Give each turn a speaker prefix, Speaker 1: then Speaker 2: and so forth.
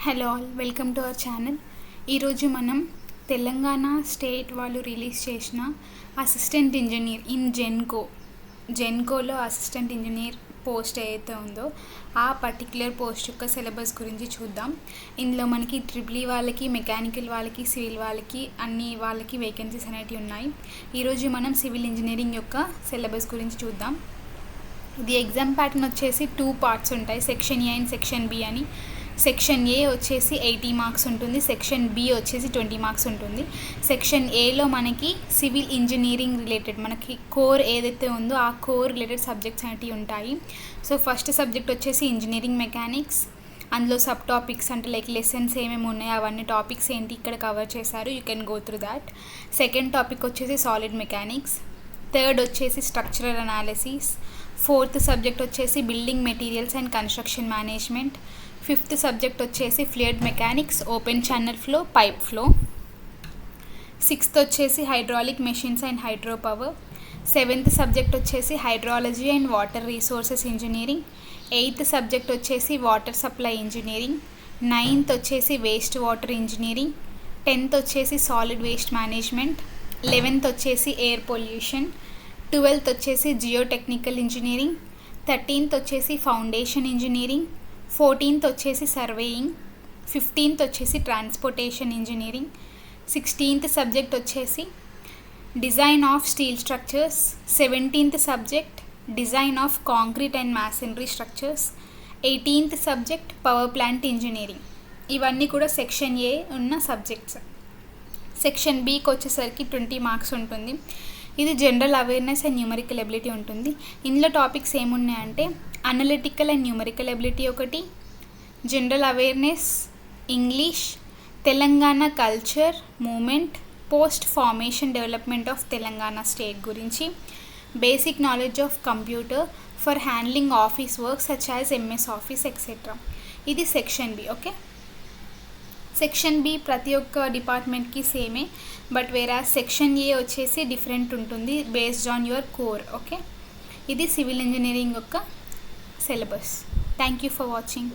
Speaker 1: Hello all, welcome to our channel. ఈరోజు మనం Telangana state వాళ్ళు రిలీజ్ చేసిన అసిస్టెంట్ ఇంజనీర్ ఇన్ జెన్కోలో అసిస్టెంట్ ఇంజనీర్ పోస్ట్ ఏదైతే ఉందో ఆ పర్టిక్యులర్ పోస్ట్ యొక్క సిలబస్ గురించి చూద్దాం. ఇందులో మనకి ట్రిపుల్ వాళ్ళకి, మెకానికల్ వాళ్ళకి, సివిల్ వాళ్ళకి అన్ని వాళ్ళకి వేకెన్సీస్ అనేవి ఉన్నాయి. ఈరోజు మనం సివిల్ ఇంజనీరింగ్ యొక్క సిలబస్ గురించి చూద్దాం. ఇది ఎగ్జామ్ ప్యాటర్న్ వచ్చేసి 2 పార్ట్స్ ఉంటాయి, section A and section B అని. సెక్షన్ ఏ వచ్చేసి 80 మార్క్స్ ఉంటుంది, సెక్షన్ బి వచ్చేసి 20 మార్క్స్ ఉంటుంది. సెక్షన్ ఏలో మనకి సివిల్ ఇంజనీరింగ్ రిలేటెడ్ మనకి కోర్ ఏదైతే ఉందో ఆ కోర్ రిలేటెడ్ సబ్జెక్ట్స్ అనేవి ఉంటాయి. సో ఫస్ట్ సబ్జెక్ట్ వచ్చేసి ఇంజనీరింగ్ మెకానిక్స్. అందులో సబ్ టాపిక్స్ అంటే లైక్ లెసన్స్ ఏమేమి ఉన్నాయో అవన్నీ టాపిక్స్ ఏంటి ఇక్కడ కవర్ చేశారు, you can go through that. Second topic వచ్చేసి సాలిడ్ మెకానిక్స్. థర్డ్ వచ్చేసి స్ట్రక్చరల్ అనాలిసిస్. ఫోర్త్ సబ్జెక్ట్ వచ్చేసి building materials and construction management. Fifth subject వచ్చేసి fluid mechanics, open channel flow, pipe flow. Sixth వచ్చేసి hydraulic machines and hydro power. Seventh subject వచ్చేసి hydrology and water resources engineering. Eighth subject వచ్చేసి water supply engineering. Ninth వచ్చేసి waste water engineering. 10th వచ్చేసి solid waste management. 11th వచ్చేసి air pollution. 12th వచ్చేసి geotechnical engineering. 13th వచ్చేసి foundation engineering. 14th వచ్చేసి surveying. 15th వచ్చేసి transportation engineering. 16th subject వచ్చేసి design of steel structures. 17th subject design of concrete and masonry structures. 18th subject power plant engineering. ఇవన్నీ కూడా section ఏ ఉన్న subjects. Section బికి వచ్చేసరికి 20 marks ఉంటుంది. ఇది general awareness and numerical ability ఉంటుంది. ఇందులో టాపిక్స్ ఏమున్నాయంటే అనలిటికల్ అండ్ న్యూమరికల్ ఎబిలిటీ ఒకటి, general awareness, English, Telangana culture movement, post formation development of Telangana state గురించి, basic knowledge of computer for handling office work such as MS office etcetera. ఇది section B. Okay, section B ప్రతి ఒక్క డిపార్ట్మెంట్కి సేమే, but వేరే section A వచ్చేసి different ఉంటుంది based on your core. Okay, ఇది సివిల్ ఇంజనీరింగ్ యొక్క syllabus. Thank you for watching.